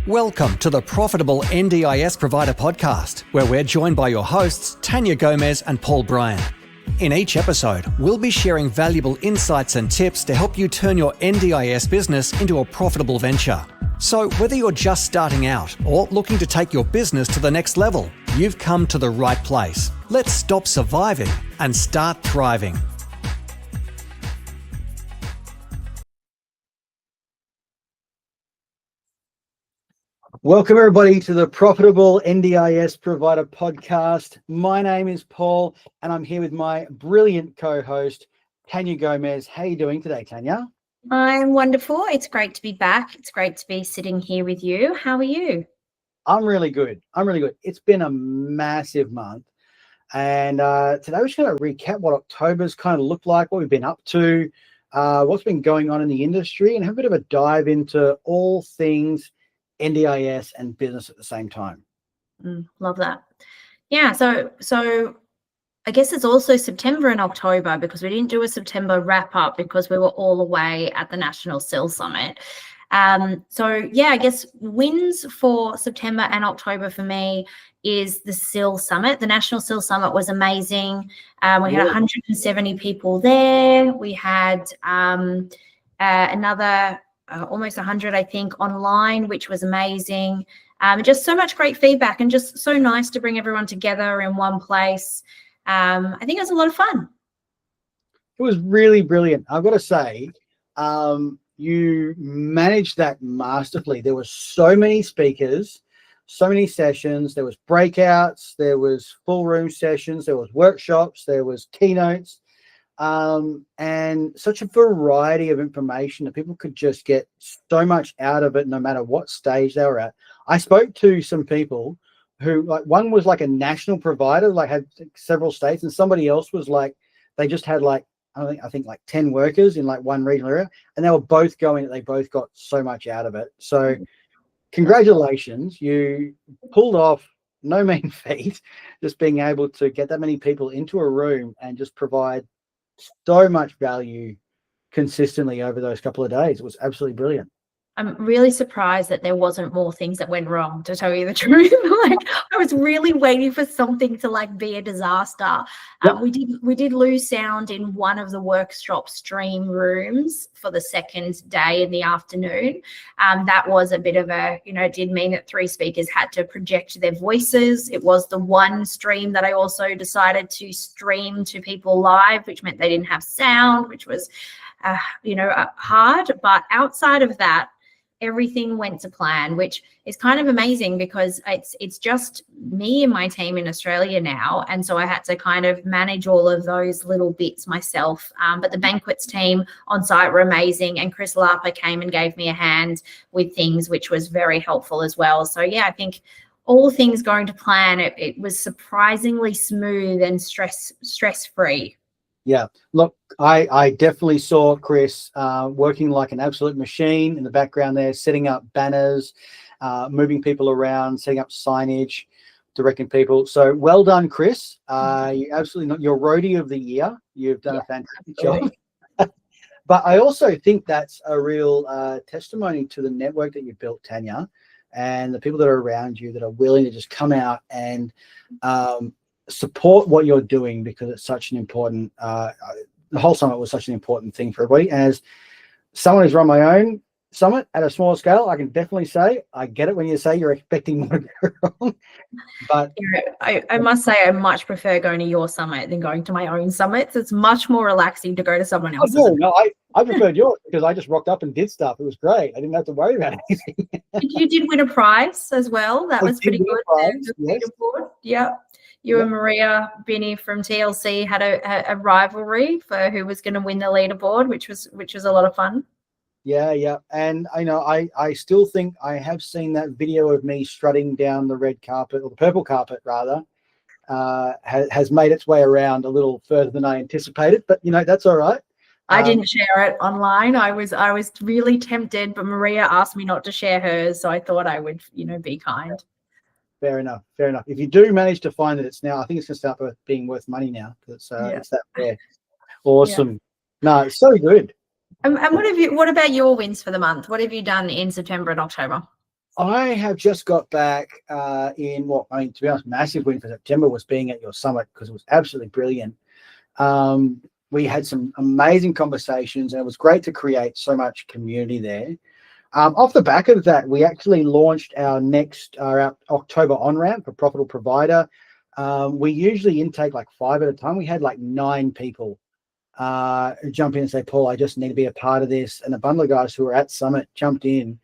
Welcome to the Profitable NDIS Provider Podcast, where we're joined by your hosts, Tania Gomez and Paul Bryan. In each episode, we'll be sharing valuable insights and tips to help you turn your NDIS business into a profitable venture. So whether you're just starting out or looking to take your business to the next level, you've come to the right place. Let's stop surviving and start thriving. Welcome everybody to the Profitable NDIS Provider Podcast. My name is Paul and I'm here with my brilliant co-host, Tania Gomez. How are you doing today, Tania? I'm wonderful. It's great to be back. It's great to be sitting here with you. How are you? I'm really good. It's been a massive month. And today we're just going to recap what October's kind of looked like, what we've been up to, what's been going on in the industry, and have a bit of a dive into all things NDIS and business at the same time. Love that. Yeah, so I guess it's also September and October because we didn't do a September wrap up because we were all away at the National SIL Summit. So yeah, I guess wins for September and October for me is the SIL Summit. The National SIL Summit was amazing. We had 170 people there. We had another almost 100, I think, online, which was amazing. Just so much great feedback and just so nice to bring everyone together in one place. I think it was a lot of fun. It was really brilliant. I've got to say, you managed that masterfully. There were so many speakers, so many sessions. There was breakouts, there was full room sessions, there was workshops, there was keynotes. And such a variety of information that people could just get so much out of it no matter what stage they were at. I spoke to some people who, like, one was like a national provider, like had several states, and somebody else was like, they just had like, I think like 10 workers in like one regional area, and they were both going, they both got so much out of it. So congratulations, you pulled off no mean feat, just being able to get that many people into a room and just provide so much value consistently over those couple of days. It was absolutely brilliant. I'm really surprised that there wasn't more things that went wrong, to tell you the truth. Like, I was really waiting for something to like be a disaster. Yep. We did lose sound in one of the workshop stream rooms for the second day in the afternoon. That was a bit of a, it did mean that 3 speakers had to project their voices. It was the one stream that I also decided to stream to people live, which meant they didn't have sound, which was, hard. But outside of that, everything went to plan, which is kind of amazing because it's just me and my team in Australia now. And so I had to kind of manage all of those little bits myself. But the banquets team on site were amazing. And Chris Larper came and gave me a hand with things, which was very helpful as well. So yeah, I think all things going to plan, it was surprisingly smooth and stress-free. Yeah, look, I definitely saw Chris working like an absolute machine in the background there, setting up banners, moving people around, setting up signage, directing people. So well done, Chris. You absolutely not your roadie of the year. You've done a fantastic job. But I also think that's a real testimony to the network that you've built, Tania, and the people that are around you that are willing to just come out and support what you're doing, because it's such an important, the whole summit was such an important thing for everybody. And as someone who's run my own summit at a smaller scale, I can definitely say, I get it when you say you're expecting more to go wrong. But I must say I much prefer going to your summit than going to my own summits. It's much more relaxing to go to someone else's. I preferred yours because I just rocked up and did stuff. It was great. I didn't have to worry about anything. You did win a prize as well. That was pretty good. Yes. Yeah. You and Maria Binney from TLC had a rivalry for who was going to win the leaderboard, which was a lot of fun. Yeah. And I still think I have seen that video of me strutting down the red carpet, or the purple carpet rather, has made its way around a little further than I anticipated, but that's all right. I didn't share it online. I was really tempted, but Maria asked me not to share hers, so I thought I would, be kind. Fair enough. If you do manage to find it, it's now, I think it's going to start being worth money now. It's that fair. Awesome. Yeah. No, it's so good. And what about your wins for the month? What have you done in September and October? I have just got back to be honest, massive win for September was being at your summit because it was absolutely brilliant. We had some amazing conversations and it was great to create so much community there. Off the back of that, we actually launched our October on-ramp for Profitable Provider. We usually intake like 5 at a time. We had like 9 people jump in and say, Paul, I just need to be a part of this. And a bundle of guys who were at Summit jumped in.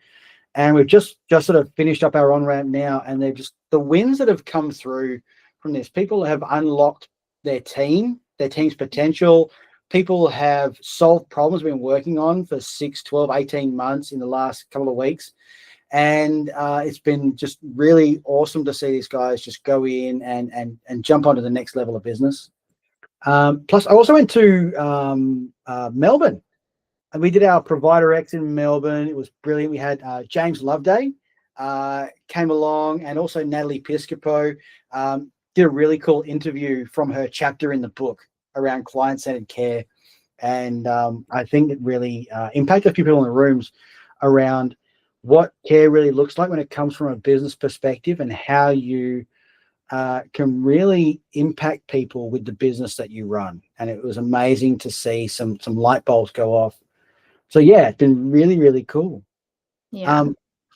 And we've just sort of finished up our on-ramp now. And they're just the wins that have come through from this. People have unlocked their team's potential. People have solved problems we've been working on for 6, 12, 18 months in the last couple of weeks. And it's been just really awesome to see these guys just go in and jump onto the next level of business. Plus, I also went to Melbourne. And we did our Provider X in Melbourne. It was brilliant. We had James Loveday came along, and also Natalie Piscopo did a really cool interview from her chapter in the book around client-centered care. And I think it really impacted a few people in the rooms around what care really looks like when it comes from a business perspective and how you can really impact people with the business that you run. And it was amazing to see some light bulbs go off. So yeah, it's been really, really cool. Yeah.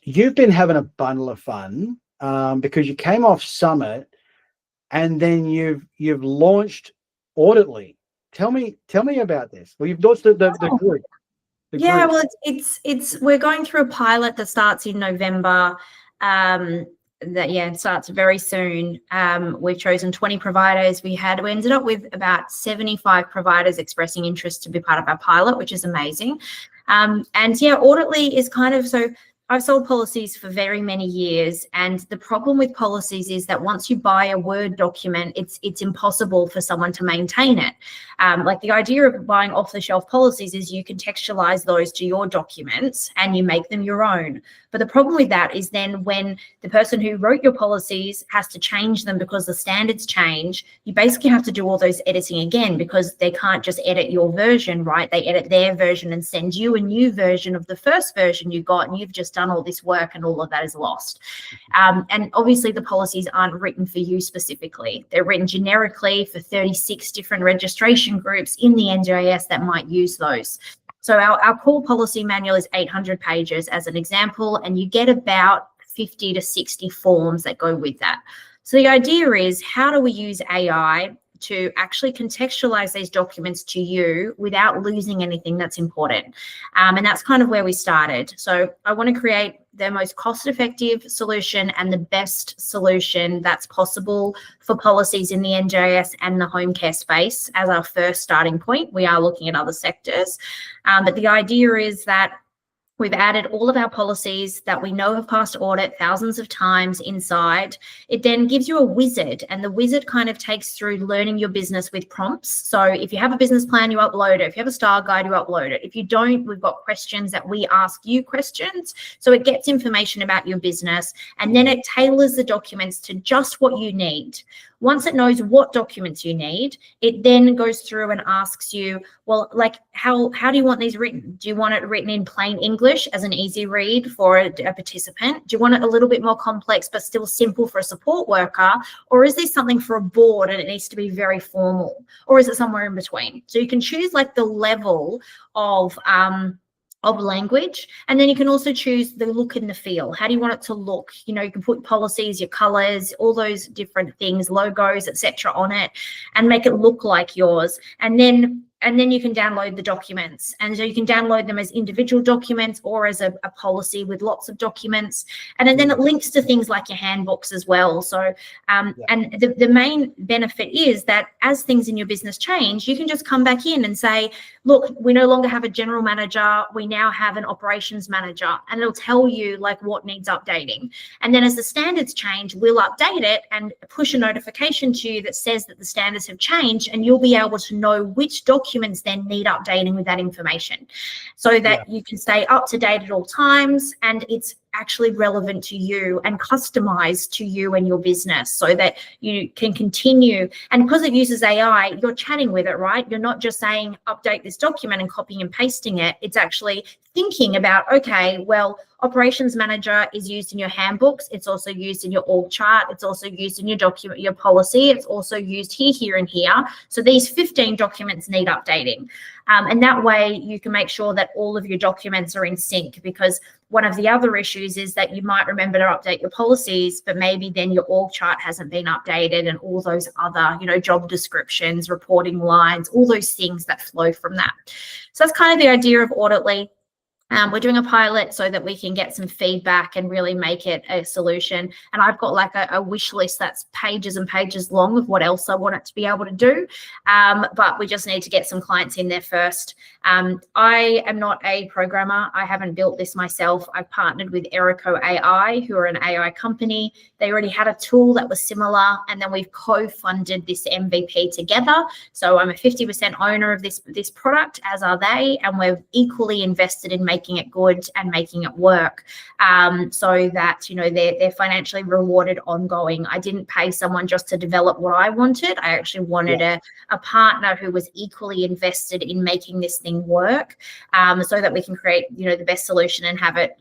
You've been having a bundle of fun because you came off Summit and then you've launched Auditly. Tell me about this. Well, you've launched the group. Yeah, well, it's we're going through a pilot that starts in November. It starts very soon. We've chosen 20 providers. We ended up with about 75 providers expressing interest to be part of our pilot, which is amazing. Auditly is kind of, so I've sold policies for very many years, and the problem with policies is that once you buy a Word document, it's impossible for someone to maintain it. Like the idea of buying off-the-shelf policies is you contextualize those to your documents and you make them your own. But the problem with that is then when the person who wrote your policies has to change them because the standards change, you basically have to do all those editing again because they can't just edit your version, right? They edit their version and send you a new version of the first version you got, and you've just done all this work and all of that is lost. And obviously the policies aren't written for you specifically. They're written generically for 36 different registration groups in the NDIS that might use those. So our core policy manual is 800 pages as an example, and you get about 50 to 60 forms that go with that. So the idea is, how do we use AI to actually contextualize these documents to you without losing anything that's important? And that's kind of where we started. So I want to create the most cost-effective solution and the best solution that's possible for policies in the NDIS and the home care space as our first starting point. We are looking at other sectors, but the idea is that we've added all of our policies that we know have passed audit thousands of times inside. It then gives you a wizard, and the wizard kind of takes through learning your business with prompts. So if you have a business plan, you upload it. If you have a style guide, you upload it. If you don't, we've got questions that we ask you questions. So it gets information about your business, and then it tailors the documents to just what you need. Once it knows what documents you need, it then goes through and asks you, well, like, how do you want these written? Do you want it written in plain English as an easy read for a participant? Do you want it a little bit more complex but still simple for a support worker? Or is this something for a board and it needs to be very formal? Or is it somewhere in between? So you can choose like the level of language, and then you can also choose the look and the feel. How do you want it to look? You know, you can put policies, your colors, all those different things, logos, etc. on it, and make it look like yours. And then you can download the documents. And so you can download them as individual documents or as a policy with lots of documents. And then it links to things like your handbooks as well. So, and the main benefit is that as things in your business change, you can just come back in and say, look, we no longer have a general manager. We now have an operations manager, and it'll tell you like what needs updating. And then as the standards change, we'll update it and push a notification to you that says that the standards have changed, and you'll be able to know which documents then need updating with that information, so that you can stay up to date at all times. And it's actually relevant to you and customized to you and your business so that you can continue. And because it uses AI, you're chatting with it, right? You're not just saying, update this document and copying and pasting it. It's actually thinking about, okay, well, operations manager is used in your handbooks. It's also used in your org chart. It's also used in your document, your policy. It's also used here, here, and here. So these 15 documents need updating. And that way you can make sure that all of your documents are in sync, because one of the other issues is that you might remember to update your policies, but maybe then your org chart hasn't been updated and all those other, job descriptions, reporting lines, all those things that flow from that. So that's kind of the idea of Auditly. We're doing a pilot so that we can get some feedback and really make it a solution. And I've got like a wish list that's pages and pages long of what else I want it to be able to do. But we just need to get some clients in there first. I am not a programmer. I haven't built this myself. I've partnered with Erico AI, who are an AI company. They already had a tool that was similar, and then we've co-funded this MVP together. So I'm a 50% owner of this product, as are they, and we're equally invested in making it good and making it work, so that they're financially rewarded ongoing. I didn't pay someone just to develop what I wanted. I actually wanted a partner who was equally invested in making this thing work, so that we can create the best solution and have it.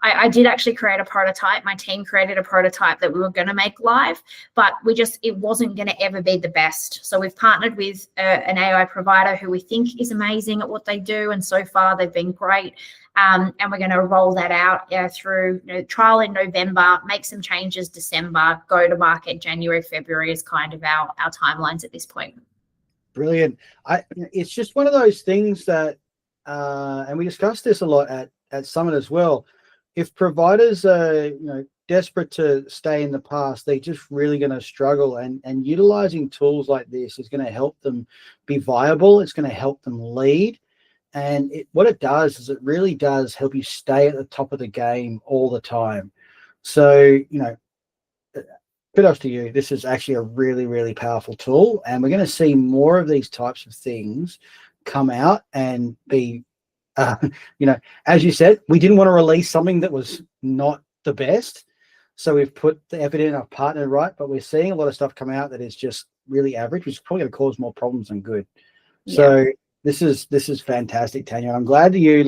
I did actually create a prototype. My team created a prototype that we were going to make live, but it wasn't going to ever be the best. So we've partnered with an AI provider who we think is amazing at what they do, and so far they've been great. And we're going to roll that out through trial in November, make some changes December, go to market January, February is kind of our timelines at this point. Brilliant. It's just one of those things that, and we discussed this a lot at Summit as well. If providers are desperate to stay in the past, they're just really going to struggle, and utilizing tools like this is going to help them be viable. It's going to help them lead. And what it does is it really does help you stay at the top of the game all the time. So, kudos to you. This is actually a really, really powerful tool. And we're going to see more of these types of things come out and be, as you said, we didn't want to release something that was not the best. So we've put the effort in, I've partnered right, but we're seeing a lot of stuff come out that is just really average, which is probably going to cause more problems than good. Yeah. So this is fantastic, Tania. I'm glad that you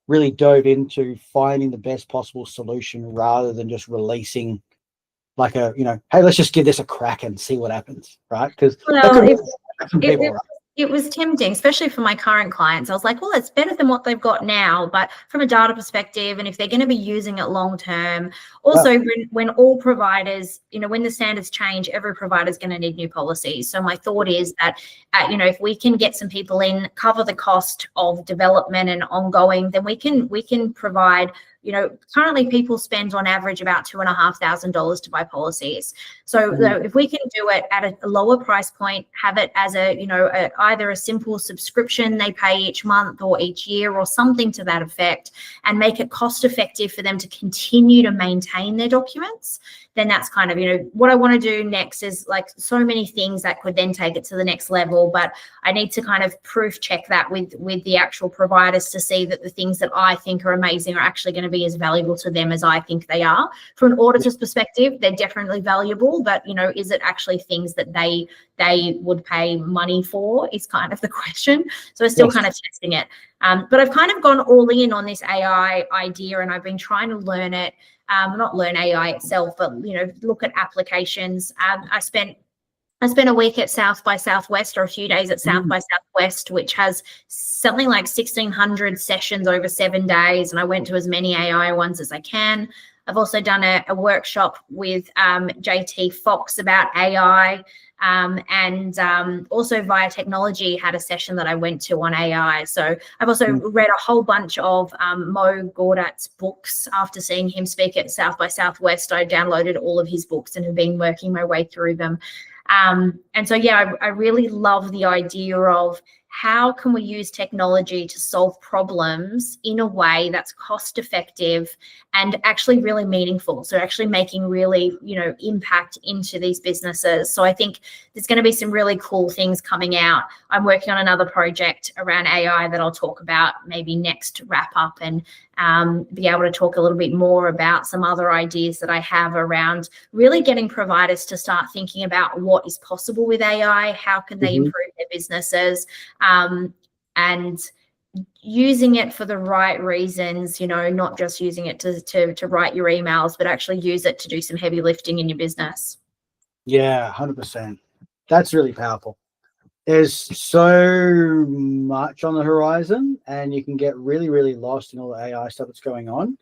really dove into finding the best possible solution rather than just releasing hey, let's just give this a crack and see what happens, right? Because it was tempting, especially for my current clients. I was like, well, it's better than what they've got now, but from a data perspective, and if they're going to be using it long term, also when all providers, when the standards change, every provider is going to need new policies. So my thought is that, if we can get some people in, cover the cost of development and ongoing, then we can provide. Currently people spend on average about $2,500 to buy policies. So if we can do it at a lower price point, have it as either a simple subscription they pay each month or each year or something to that effect, and make it cost effective for them to continue to maintain their documents, then that's kind of, what I want to do next is so many things that could then take it to the next level. But I need to kind of proof check that with the actual providers to see that the things that I think are amazing are actually going to be as valuable to them as I think they are. From an auditor's perspective, they're definitely valuable, but is it actually things that they would pay money for is kind of the question. So we're still kind of testing it. But I've kind of gone all in on this AI idea, and I've been trying to learn it. Not learn AI itself, but look at applications. I spent a week at South by Southwest, or a few days at South by Southwest, which has something like 1,600 sessions over 7 days, and I went to as many AI ones as I can. I've also done a workshop with JT Fox about AI, and also Via Technology had a session that I went to on AI. So I've also read a whole bunch of Mo Gaudat's books after seeing him speak at South by Southwest. I downloaded all of his books and have been working my way through them. And so, I really love the idea of how can we use technology to solve problems in a way that's cost effective and actually really meaningful? So actually making really, impact into these businesses. So I think there's going to be some really cool things coming out. I'm working on another project around AI that I'll talk about maybe next wrap up, and be able to talk a little bit more about some other ideas that I have around really getting providers to start thinking about what is possible with AI, how can they improve their businesses, and using it for the right reasons, not just using it to write your emails, but actually use it to do some heavy lifting in your business. Yeah, 100%. That's really powerful. There's so much on the horizon, and you can get really, really lost in all the AI stuff that's going on.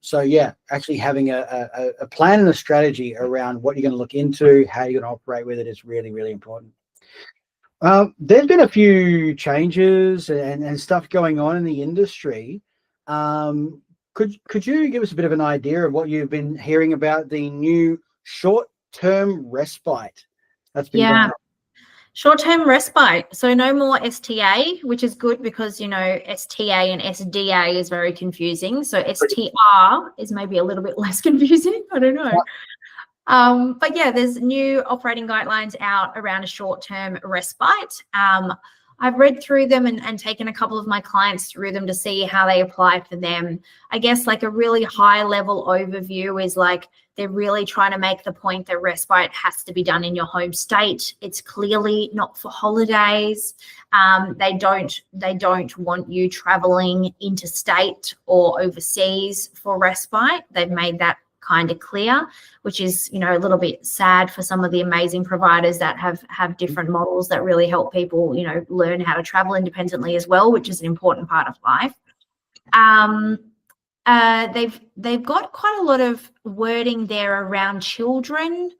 So yeah, actually having a plan and a strategy around what you're going to look into, how you're going to operate with it is really, really important. There's been a few changes and stuff going on in the industry. Could you give us a bit of an idea of what you've been hearing about the new short-term respite that's been going on? Short-term respite. So no more STA, which is good because, STA and SDA is very confusing. So STR is maybe a little bit less confusing. I don't know. But yeah, there's new operating guidelines out around a short-term respite. I've read through them and taken a couple of my clients through them to see how they apply for them. I guess like a really high level overview is like they're really trying to make the point that respite has to be done in your home state. It's clearly not for holidays. They don't want you traveling interstate or overseas for respite. They've made that kind of clear, which is, a little bit sad for some of the amazing providers that have different models that really help people, learn how to travel independently as well, which is an important part of life. They've got quite a lot of wording there around children.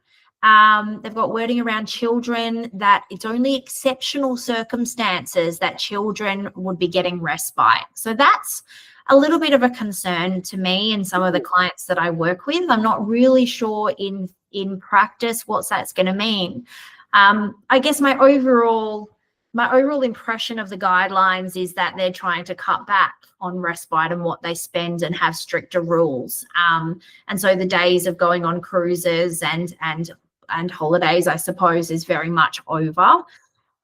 They've got wording around children that it's only exceptional circumstances that children would be getting respite. So that's a little bit of a concern to me and some of the clients that I work with. I'm not really sure in practice what that's going to mean. I guess my overall impression of the guidelines is that they're trying to cut back on respite and what they spend and have stricter rules. And so the days of going on cruises and holidays, I suppose, is very much over.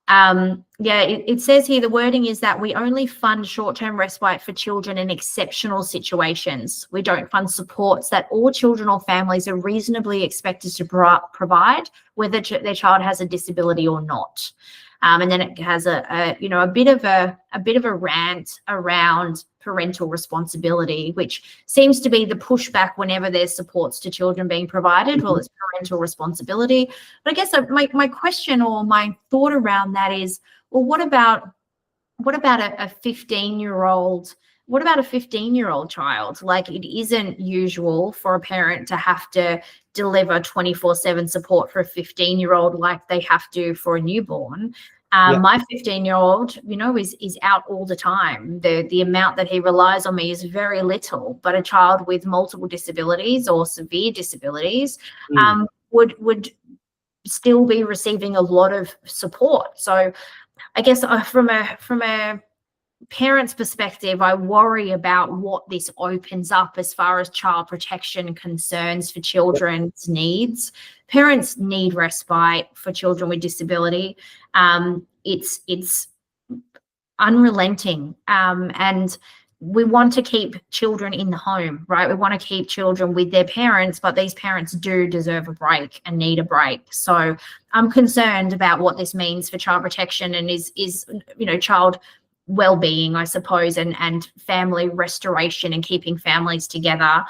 It says here the wording is that we only fund short-term respite for children in exceptional situations. We don't fund supports that all children or families are reasonably expected to provide, whether their child has a disability or not. And then it has a bit of a rant around parental responsibility, which seems to be the pushback whenever there's supports to children being provided. Well, it's parental responsibility. But I guess my question or my thought around that is, well, what about a 15-year-old? What about a 15-year-old child? Like, it isn't usual for a parent to have to deliver 24/7 support for a 15-year-old like they have to for a newborn. My 15-year-old, is out all the time. The amount that he relies on me is very little, but a child with multiple disabilities or severe disabilities would still be receiving a lot of support. So I guess from a parent's perspective, I worry about what this opens up as far as child protection concerns for children's needs. Parents need respite for children with disability. It's unrelenting, and we want to keep children in the home, right? We want to keep children with their parents, but these parents do deserve a break and need a break. So I'm concerned about what this means for child protection and is child well-being, I suppose, and family restoration and keeping families together.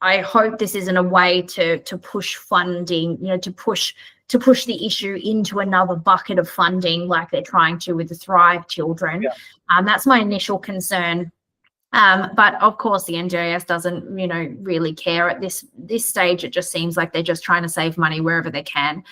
I hope this isn't a way to push funding, to push the issue into another bucket of funding like they're trying to with the Thrive children. Yeah. That's my initial concern. But of course the NDIS doesn't, really care at this stage. It just seems like they're just trying to save money wherever they can.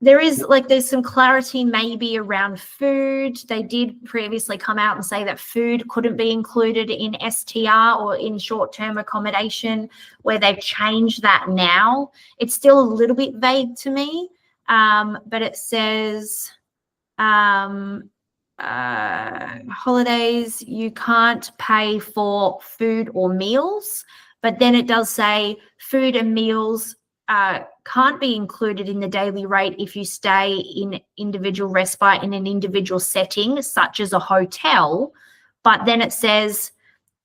There's some clarity maybe around food. They did previously come out and say that food couldn't be included in STR or in short-term accommodation, where they've changed that now. It's still a little bit vague to me, but it says, holidays, you can't pay for food or meals, but then it does say food and meals can't be included in the daily rate if you stay in individual respite in an individual setting, such as a hotel. But then it says,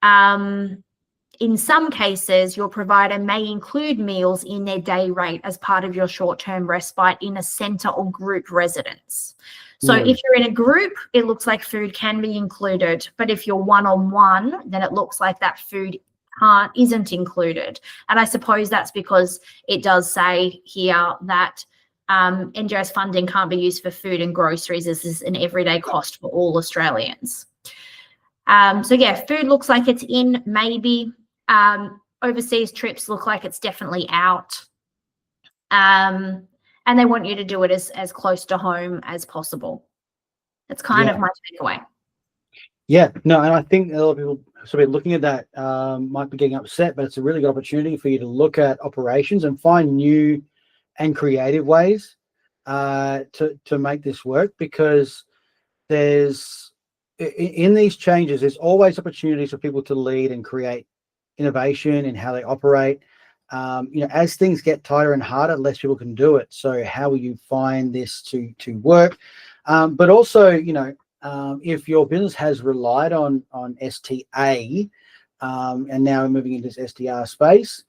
in some cases, your provider may include meals in their day rate as part of your short-term respite in a centre or group residence. So if you're in a group, it looks like food can be included. But if you're one-on-one, then it looks like that food isn't included. And I suppose that's because it does say here that NDIS funding can't be used for food and groceries. This is an everyday cost for all Australians. So yeah, food looks like it's in, maybe. Overseas trips look like it's definitely out. And they want you to do it as close to home as possible. That's kind of my takeaway. Yeah, no, and I think a lot of people sort of looking at that might be getting upset, but it's a really good opportunity for you to look at operations and find new and creative ways to make this work, because there's in these changes, there's always opportunities for people to lead and create innovation in how they operate. As things get tighter and harder, less people can do it. So how will you find this to work? But also, if your business has relied on STA and now moving into this SDR space,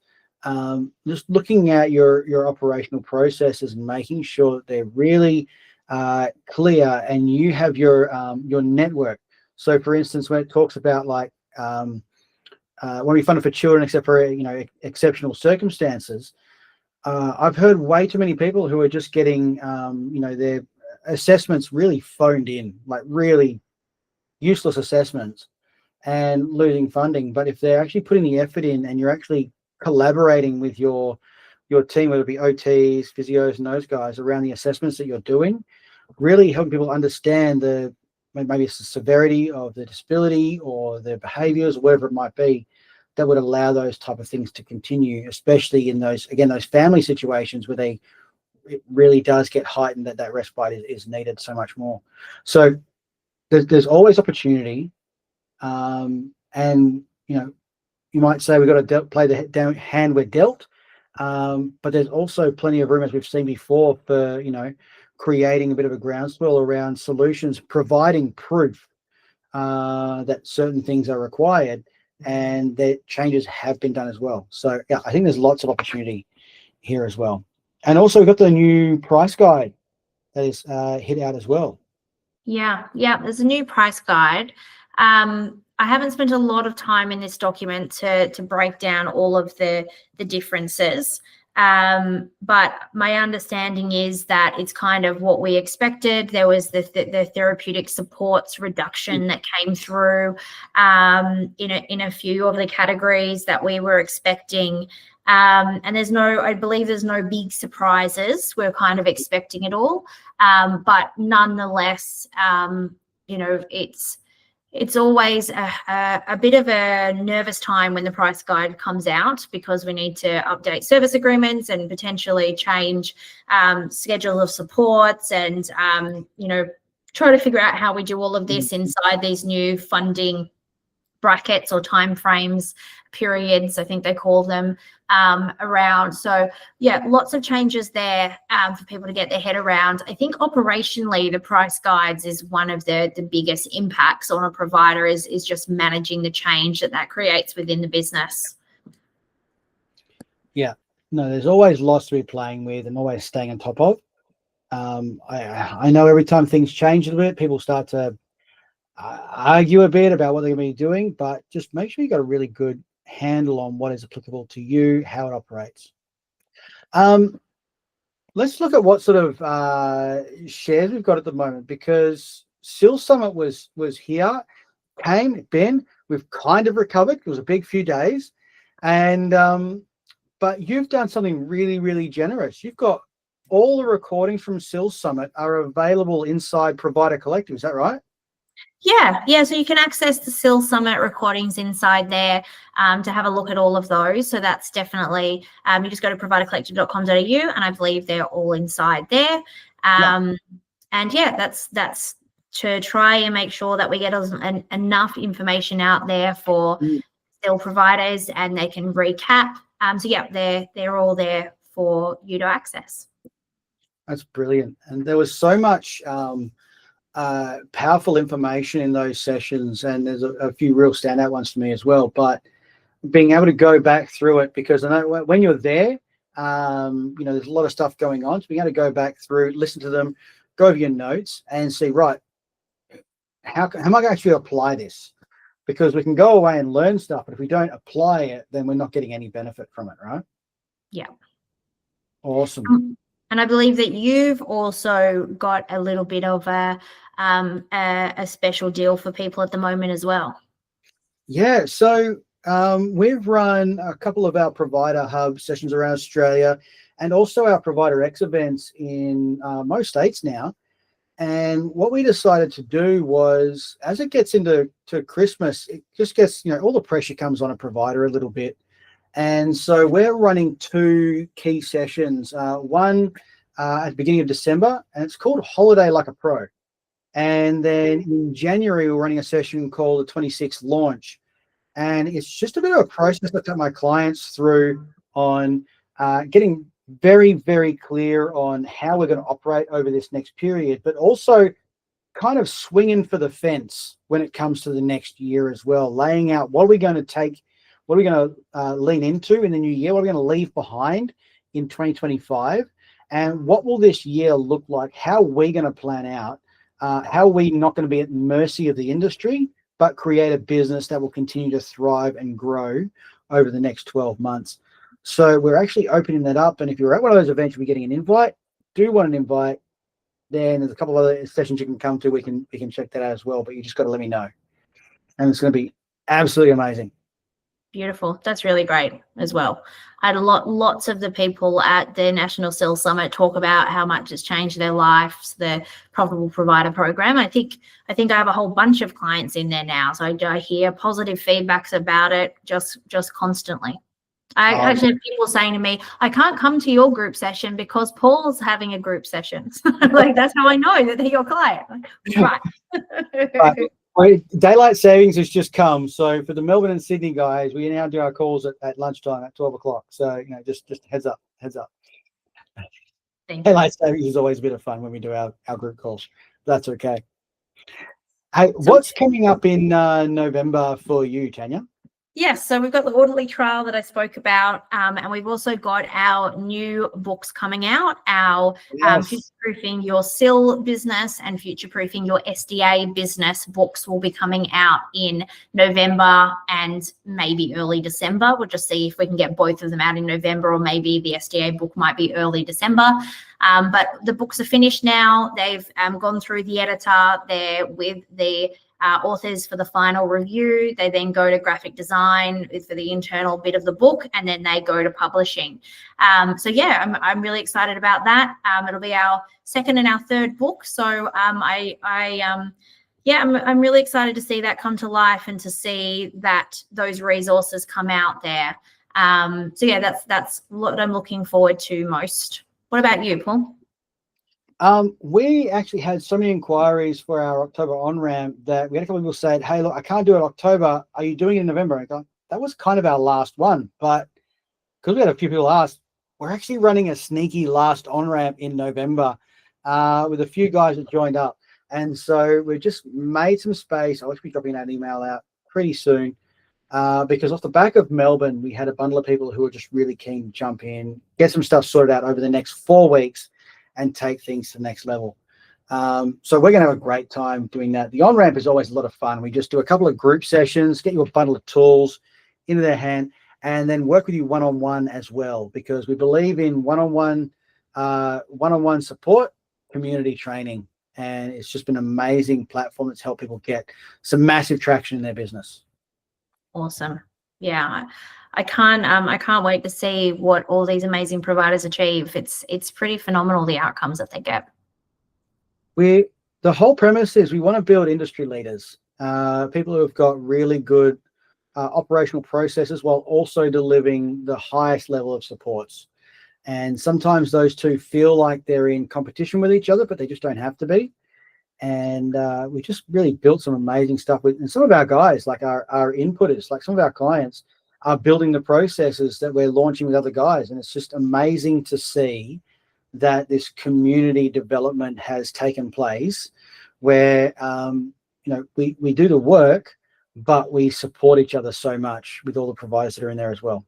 just looking at your operational processes and making sure that they're really clear, and you have your network. So, for instance, when it talks about like when we fund it for children, except for exceptional circumstances, I've heard way too many people who are just getting their assessments really phoned in, like really useless assessments, and losing funding. But if they're actually putting the effort in, and you're actually collaborating with your team, whether it be OTs, physios, and those guys around the assessments that you're doing, really helping people understand maybe it's the severity of the disability or the behaviors, or whatever it might be, that would allow those type of things to continue, especially in those family situations where it really does get heightened that respite is needed so much more. So there's always opportunity, and you might say we've got to play the hand we're dealt, but there's also plenty of room, as we've seen before, for creating a bit of a groundswell around solutions, providing proof that certain things are required and that changes have been done as well. So yeah, I think there's lots of opportunity here as well. And also we've got the new price guide that is hit out as well. Yeah, there's a new price guide. I haven't spent a lot of time in this document to break down all of the differences. But my understanding is that it's kind of what we expected. There was the therapeutic supports reduction that came through in a few of the categories that we were expecting. And I believe there's no big surprises. We're kind of expecting it all. But nonetheless, it's always a bit of a nervous time when the price guide comes out, because we need to update service agreements and potentially change schedule of supports, and try to figure out how we do all of this inside these new funding brackets or timeframes, periods, I think they call them, around. So yeah, lots of changes there for people to get their head around. I think operationally, the price guides is one of the biggest impacts on a provider is just managing the change that creates within the business. Yeah, no, there's always lots to be playing with and always staying on top of. I know every time things change a little bit, people start to argue a bit about what they're going to be doing, but just make sure you got a really good handle on what is applicable to you, how it operates. Let's look at what sort of shares we've got at the moment, because SIL Summit was here, been, we've kind of recovered. It was a big few days, and but you've done something really, really generous. You've got all the recordings from SIL Summit are available inside Provider Collective. Is that right? Yeah. So you can access the SIL Summit recordings inside there to have a look at all of those. So that's definitely, you just go to providercollective.com.au, and I believe they're all inside there. yeah, that's to try and make sure that we get enough information out there for SIL providers, and they can recap. So yeah, they're all there for you to access. That's brilliant. And there was so much powerful information in those sessions, and there's a few real standout ones for me as well. But being able to go back through it, because I know when you're there, there's a lot of stuff going on. So being able to go back through, listen to them, go over your notes and see, right, how am I going to actually apply this? Because we can go away and learn stuff, but if we don't apply it, then we're not getting any benefit from it, right? Yeah. Awesome. And I believe that you've also got a little bit of a special deal for people at the moment as well. Yeah. So we've run a couple of our provider hub sessions around Australia, and also our provider X events in most states now. And what we decided to do was, as it gets into Christmas, it just gets, all the pressure comes on a provider a little bit. And so we're running 2 key sessions, one at the beginning of December, and it's called Holiday Like a Pro. And then in January, we're running a session called the 26th Launch. And it's just a bit of a process that I took my clients through on getting very, very clear on how we're going to operate over this next period, but also kind of swinging for the fence when it comes to the next year as well, laying out what are we going to take, what are we going to lean into in the new year, what are we going to leave behind in 2025, and what will this year look like, how are we going to plan out, how are we not going to be at mercy of the industry, but create a business that will continue to thrive and grow over the next 12 months. So we're actually opening that up. And if you're at one of those events, you'll be getting an invite. Do want an invite, then there's a couple of other sessions you can come to. We can check that out as well, but you just got to let me know. And it's going to be absolutely amazing. Beautiful. That's really great as well. I had lots of the people at the National SIL Summit talk about how much it's changed their lives, the profitable provider program. I think I have a whole bunch of clients in there now. So I hear positive feedbacks about it just constantly. I actually have people saying to me, I can't come to your group session because Paul's having a group session. Like, that's how I know that they're your client. Right. Daylight savings has just come. So for the Melbourne and Sydney guys, we now do our calls at lunchtime at 12 o'clock. So, just heads up. Daylight savings is always a bit of fun when we do our group calls. That's okay. Hey, what's coming up in November for you, Tania? Yes, so we've got the Auditly trial that I spoke about, and we've also got our new books coming out, our Future-Proofing Your SIL Business and Future-Proofing Your SDA Business books will be coming out in November and maybe early December. We'll just see if we can get both of them out in November, or maybe the SDA book might be early December. But the books are finished now. They've gone through the editor. They're with the authors for the final review. They then go to graphic design for the internal bit of the book, and then they go to publishing. So yeah, I'm really excited about that. It'll be our second and our third book. So I'm really excited to see that come to life and to see that those resources come out there. So yeah, that's what I'm looking forward to most. What about you, Paul? We actually had so many inquiries for our October on-ramp that we had a couple of people say, hey, look, I can't do it in October. Are you doing it in November? I go, that was kind of our last one. But because we had a few people ask, we're actually running a sneaky last on-ramp in November with a few guys that joined up. And so we've just made some space. I'll be dropping that email out pretty soon because off the back of Melbourne, we had a bundle of people who were just really keen to jump in, get some stuff sorted out over the next 4 weeks, and take things to the next level. So we're going to have a great time doing that. The on-ramp is always a lot of fun. We just do a couple of group sessions, get you a bundle of tools into their hand, and then work with you one-on-one as well, because we believe in one-on-one support, community training, and it's just been an amazing platform that's helped people get some massive traction in their business. Awesome. Yeah. I can't wait to see what all these amazing providers achieve. It's pretty phenomenal, the outcomes that they get. The whole premise is we want to build industry leaders, people who have got really good operational processes while also delivering the highest level of supports. And sometimes those two feel like they're in competition with each other, but they just don't have to be. And we just really built some amazing stuff with, and some of our guys, like our inputters, like some of our clients are building the processes that we're launching with other guys. And it's just amazing to see that this community development has taken place where, we do the work, but we support each other so much with all the providers that are in there as well.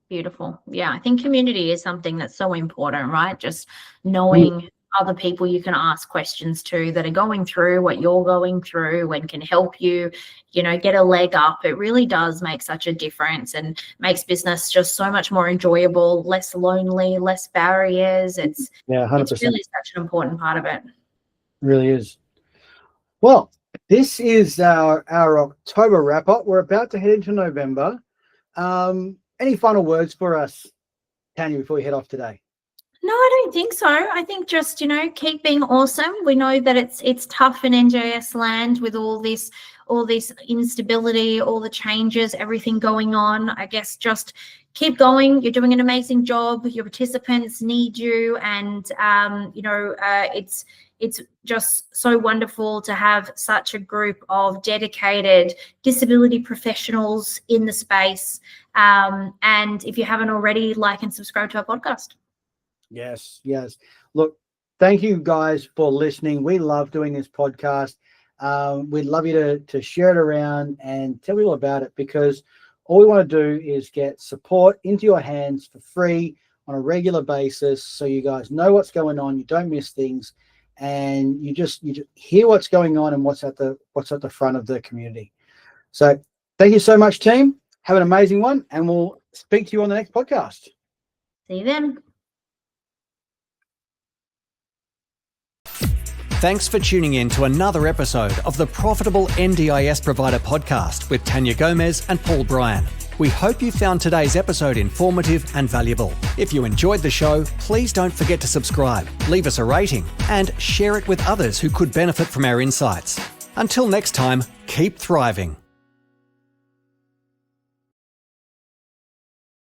Beautiful. Yeah, I think community is something that's so important, right? Just knowing other people you can ask questions to that are going through what you're going through and can help you, get a leg up. It really does make such a difference and makes business just so much more enjoyable, less lonely, less barriers. It's 100%. It's really such an important part of it. It really is. Well, this is our October wrap up. We're about to head into November. Any final words for us, Tania, before we head off today? No, I don't think so. I think just, keep being awesome. We know that it's tough in NDIS land with all this instability, all the changes, everything going on. I guess just keep going. You're doing an amazing job. Your participants need you, and it's just so wonderful to have such a group of dedicated disability professionals in the space. And if you haven't already, like and subscribe to our podcast. Yes. Look, thank you guys for listening. We love doing this podcast. We'd love you to share it around and tell people about it, because all we want to do is get support into your hands for free on a regular basis, so you guys know what's going on, you don't miss things, and you just hear what's going on and what's at the front of the community. So thank you so much, team. Have an amazing one, and we'll speak to you on the next podcast. See you then. Thanks for tuning in to another episode of the Profitable NDIS Provider Podcast with Tania Gomez and Paul Bryan. We hope you found today's episode informative and valuable. If you enjoyed the show, please don't forget to subscribe, leave us a rating, and share it with others who could benefit from our insights. Until next time, keep thriving.